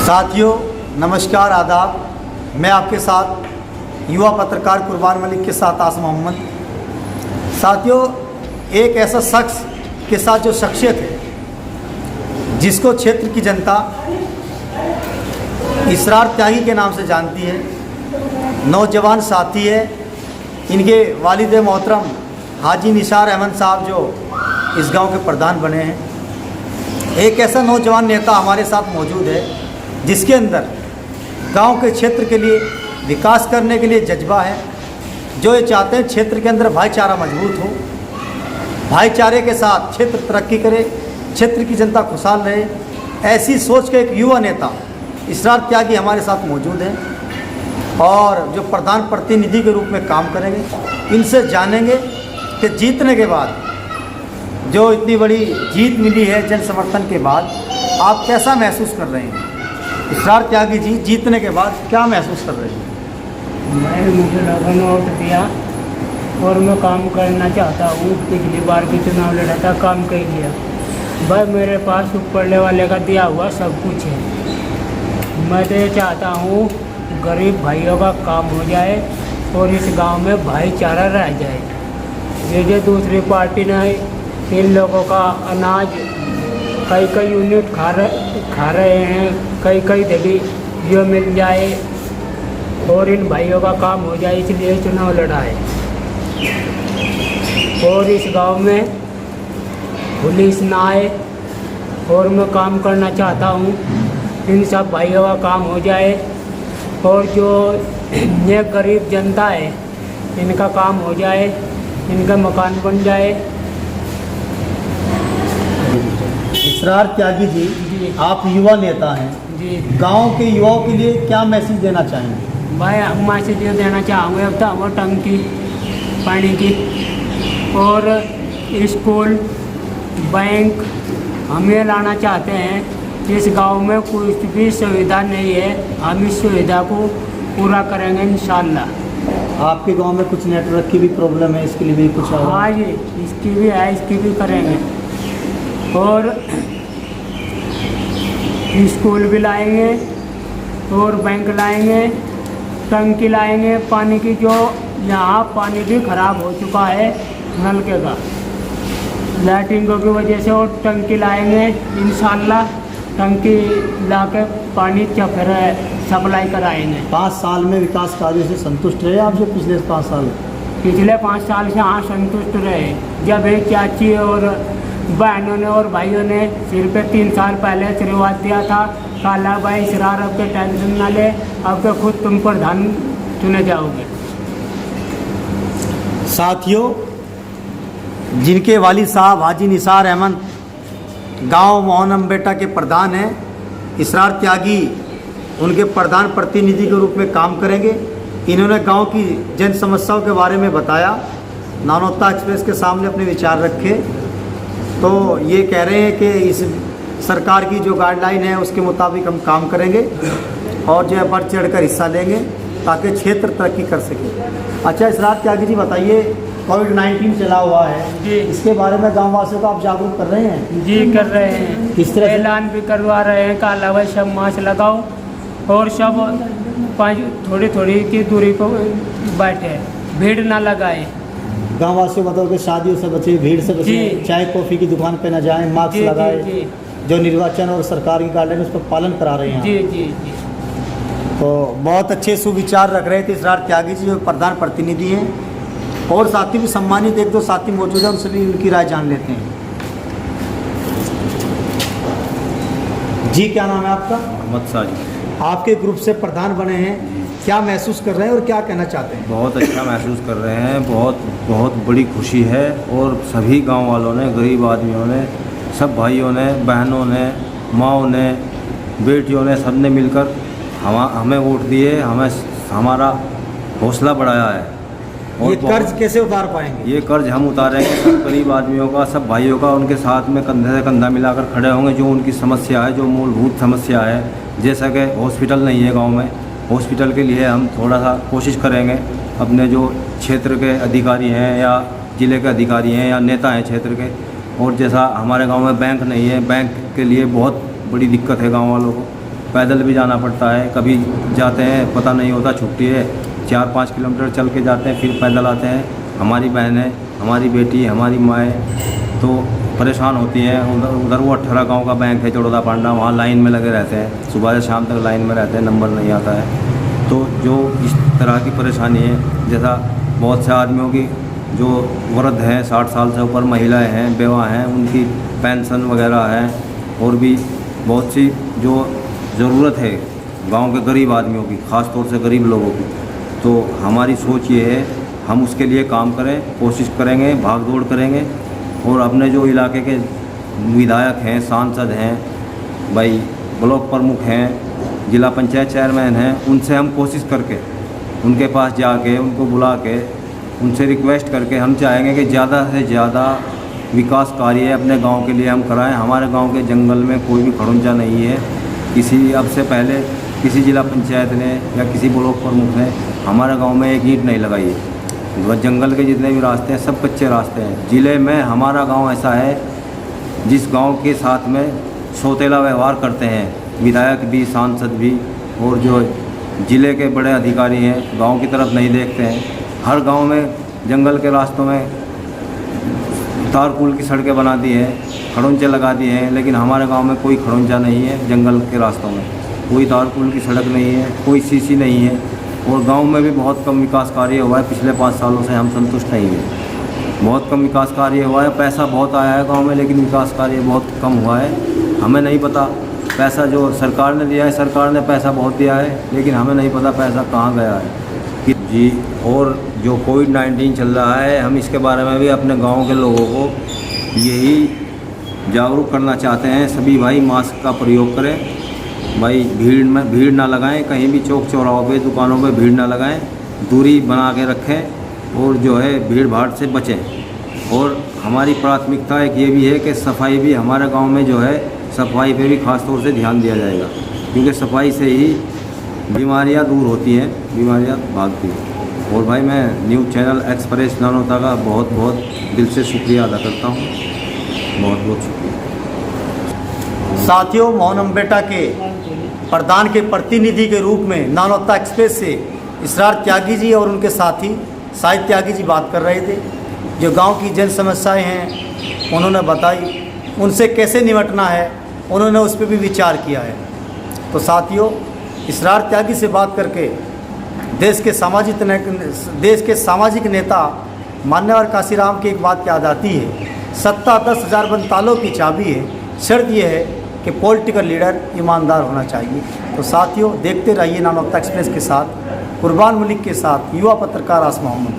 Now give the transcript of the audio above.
साथियों नमस्कार आदाब। मैं आपके साथ युवा पत्रकार कुर्बान मलिक के साथ आसम मोहम्मद। साथियों, एक ऐसा शख्स के साथ जो शख्सियत है जिसको क्षेत्र की जनता इसरार त्यागी के नाम से जानती है, नौजवान साथी है। इनके वालिद मोहतरम हाजी निसार अहमद साहब जो इस गांव के प्रधान बने हैं। एक ऐसा नौजवान नेता हमारे साथ मौजूद है जिसके अंदर गांव के क्षेत्र के लिए विकास करने के लिए जज्बा है, जो ये चाहते हैं क्षेत्र के अंदर भाईचारा मजबूत हो, भाईचारे के साथ क्षेत्र तरक्की करे, क्षेत्र की जनता खुशहाल रहे। ऐसी सोच के एक युवा नेता इसरार त्यागी हमारे साथ मौजूद हैं और जो प्रधान प्रतिनिधि के रूप में काम करेंगे। इनसे जानेंगे कि जीतने के बाद जो इतनी बड़ी जीत मिली है जन समर्थन के बाद, आप कैसा महसूस कर रहे हैं? इसरार त्यागी जी, जीतने के बाद क्या महसूस कर रहे हैं? मुझे लगन वोट दिया और मैं काम करना चाहता हूँ। पिछली बार भी चुनाव लड़ा था, काम कर लिया। भाई मेरे पास ऊपर वाले का दिया हुआ सब कुछ है। मैं तो ये चाहता हूँ गरीब भाइयों का काम हो जाए और इस गांव में भाईचारा रह जाए। ये जो दूसरी पार्टी ने इन लोगों का अनाज कई यूनिट खा रहे हैं, कई दबी जो मिल जाए और इन भाइयों का काम हो जाए, इसलिए चुनाव लड़ा है। और इस गांव में पुलिस ना आए और मैं काम करना चाहता हूँ। इन सब भाइयों का काम हो जाए और जो ये गरीब जनता है इनका काम हो जाए, इनका मकान बन जाए। इसरार त्यागी जी, आप युवा नेता हैं जी। गांव के युवाओं के लिए क्या मैसेज देना चाहेंगे? भाई हम मैसेज ये देना चाहूँगे, अब तो हमें टंकी पानी की और स्कूल बैंक हम ये लाना चाहते हैं। इस गांव में कुछ भी सुविधा नहीं है, हम इस सुविधा को पूरा करेंगे इंशाल्लाह। आपके गांव में कुछ नेटवर्क की भी प्रॉब्लम है, इसके लिए भी कुछ? हाँ जी, इसकी भी है, इसकी भी करेंगे। और स्कूल भी लाएंगे और बैंक लाएंगे, टंकी लाएंगे पानी की। जो यहाँ पानी भी ख़राब हो चुका है नलके का, लैट्रिनों की वजह से, और टंकी लाएंगे इंशाल्लाह। टंकी लाके पानी फिर सप्लाई कराएंगे। 5 साल में विकास कार्यों से संतुष्ट रहे आप? जो पिछले 5 साल पिछले 5 साल से हाँ संतुष्ट रहे। जब एक चाची और बहनों ने और भाइयों ने सिर पे 3 साल पहले आशीर्वाद दिया था, काला भाई इसरार अब के टेंशन ना ले, अब के खुद तुम प्रधान चुने जाओगे। साथियों, जिनके वालिद साहब हाजी निसार अहमद गांव मोहनमबेटा के प्रधान हैं, इसरार त्यागी उनके प्रधान प्रतिनिधि के रूप में काम करेंगे। इन्होंने गांव की जन समस्याओं के बारे में बताया, नानोता एक्सप्रेस के सामने अपने विचार रखे। तो ये कह रहे हैं कि इस सरकार की जो गाइडलाइन है उसके मुताबिक हम काम करेंगे और जो है बढ़ चढ़ कर हिस्सा लेंगे ताकि क्षेत्र तरक्की कर सके। अच्छा इसरार त्यागी जी, बताइए, कोविड-19 चला हुआ है जी, इसके बारे में गाँव वासियों को आप जागरूक कर रहे हैं? जी कर रहे हैं। किस तरह? ऐलान भी करवा रहे हैं, काला भाई सब मास्क लगाओ और सब थोड़ी की दूरी पर बैठे, भीड़ ना लगाए। गाँव वासियों बताओ कि शादियों से बचे, भीड़ से बचे, चाय कॉफ़ी की दुकान पे ना जाएं, मास्क लगाए। जी। जो निर्वाचन और सरकार की गाइडलाइन उस पर पालन करा रहे हैं। जी जी जी। तो बहुत अच्छे सुविचार रख रहे थे इसरार त्यागी जी, जो प्रधान प्रतिनिधि हैं। और साथी भी सम्मानित 1-2 साथी मौजूद हैं, उनसे भी उनकी राय जान लेते हैं। जी, क्या नाम है आपका? मोहम्मद साजिद। आपके ग्रुप से प्रधान बने हैं, क्या महसूस कर रहे हैं और क्या कहना चाहते हैं? बहुत अच्छा महसूस कर रहे हैं, बहुत बड़ी खुशी है। और सभी गांव वालों ने, गरीब आदमियों ने, सब भाइयों ने, बहनों ने, माँओं ने, बेटियों ने, सब ने मिलकर हमें वोट दिए, हमारा हौसला बढ़ाया है। और ये कर्ज कैसे उतार पाएंगे? ये कर्ज हम उतारेंगे सब गरीब आदमियों का, सब भाइयों का, उनके साथ में कंधे से कंधा मिलाकर खड़े होंगे। जो उनकी समस्या है, जो मूलभूत समस्या है, जैसा कि हॉस्पिटल नहीं है गांव में, हॉस्पिटल के लिए हम थोड़ा सा कोशिश करेंगे। अपने जो क्षेत्र के अधिकारी हैं या ज़िले के अधिकारी हैं या नेता हैं क्षेत्र के, और जैसा हमारे गांव में बैंक नहीं है, बैंक के लिए बहुत बड़ी दिक्कत है गांव वालों को, पैदल भी जाना पड़ता है, कभी जाते हैं पता नहीं होता छुट्टी है 4-5 किलोमीटर चल के जाते हैं, फिर पैदल आते हैं। हमारी बहनें, हमारी बेटी, हमारी माएँ तो परेशान होती हैं। उधर वो 18 गांव का बैंक है चौड़दा पांडा, वहाँ लाइन में लगे रहते हैं, सुबह से शाम तक लाइन में रहते हैं, नंबर नहीं आता है। तो जो इस तरह की परेशानी है, जैसा बहुत से आदमियों की जो वृद्ध हैं, 60 साल से ऊपर महिलाएं हैं, बेवा हैं, उनकी पेंशन वगैरह है, और भी बहुत सी जो ज़रूरत है गांव के गरीब आदमियों की, ख़ास तौर से गरीब लोगों की। तो हमारी सोच ये है हम उसके लिए काम करें, कोशिश करेंगे, भाग दौड़ करेंगे, और अपने जो इलाके के विधायक हैं, सांसद हैं, भाई ब्लॉक प्रमुख हैं, जिला पंचायत चेयरमैन हैं, उनसे हम कोशिश करके उनके पास जाके उनको बुला के उनसे रिक्वेस्ट करके हम चाहेंगे कि ज़्यादा से ज़्यादा विकास कार्य अपने गांव के लिए हम कराएं। हमारे गांव के जंगल में कोई भी खड़ूंजा नहीं है। अब से पहले किसी जिला पंचायत ने या किसी ब्लॉक प्रमुख ने हमारे गांव में एक ईंट नहीं लगाई है। जंगल के जितने भी रास्ते हैं सब कच्चे रास्ते हैं। ज़िले में हमारा गांव ऐसा है जिस गांव के साथ में सौतेला व्यवहार करते हैं विधायक भी, सांसद भी, और जो ज़िले के बड़े अधिकारी हैं गांव की तरफ नहीं देखते हैं। हर गांव में जंगल के रास्तों में तार पुल की सड़कें बना दी हैं, खड़ूंचे लगा दिए हैं, लेकिन हमारे गांव में कोई खड़ूंचा नहीं है। जंगल के रास्तों में कोई तार पुल की सड़क नहीं है, कोई सीसी नहीं है, और गांव में भी बहुत कम विकास कार्य हुआ है। पिछले 5 सालों से हम संतुष्ट नहीं हैं। बहुत कम विकास कार्य हुआ है। पैसा बहुत आया है गांव में, लेकिन विकास कार्य बहुत कम हुआ है। हमें नहीं पता पैसा जो सरकार ने दिया है, सरकार ने पैसा बहुत दिया है, लेकिन हमें नहीं पता पैसा कहाँ गया है जी। और जो कोविड-19 चल रहा है, हम इसके बारे में भी अपने गाँव के लोगों को यही जागरूक करना चाहते हैं। सभी भाई मास्क का प्रयोग करें, भाई भीड़ ना लगाएं, कहीं भी चौक चौराहों पे, दुकानों पे भीड़ ना लगाएं, दूरी बना के रखें, और जो है भीड़ भाड़ से बचें। और हमारी प्राथमिकता एक ये भी है कि सफाई भी हमारे गांव में जो है, सफाई पे भी ख़ास तौर से ध्यान दिया जाएगा, क्योंकि सफाई से ही बीमारियां दूर होती हैं, बीमारियां भागती हैं। और भाई मैं न्यूज़ चैनल एक्सप्रेस नानोता का बहुत बहुत दिल से शुक्रिया अदा करता हूँ। बहुत बहुत शुक्रिया। साथियों, मोहन अम्बेटा के प्रधान के प्रतिनिधि के रूप में नानोता एक्सप्रेस से इसरार त्यागी जी और उनके साथी साहिब त्यागी जी बात कर रहे थे। जो गांव की जन समस्याएं हैं उन्होंने बताई, उनसे कैसे निपटना है उन्होंने उस पर भी विचार किया है। तो साथियों, इसरार त्यागी से बात करके देश के सामाजिक नेता मान्यवर काशीराम की एक बात याद आती है, सत्ता 10,000 बनतालों की चाबी है, शर्त यह है कि पॉलिटिकल लीडर ईमानदार होना चाहिए। तो साथियों, देखते रहिए नानोता एक्सप्रेस के साथ, कुर्बान मलिक के साथ युवा पत्रकार आस मोहम्मद।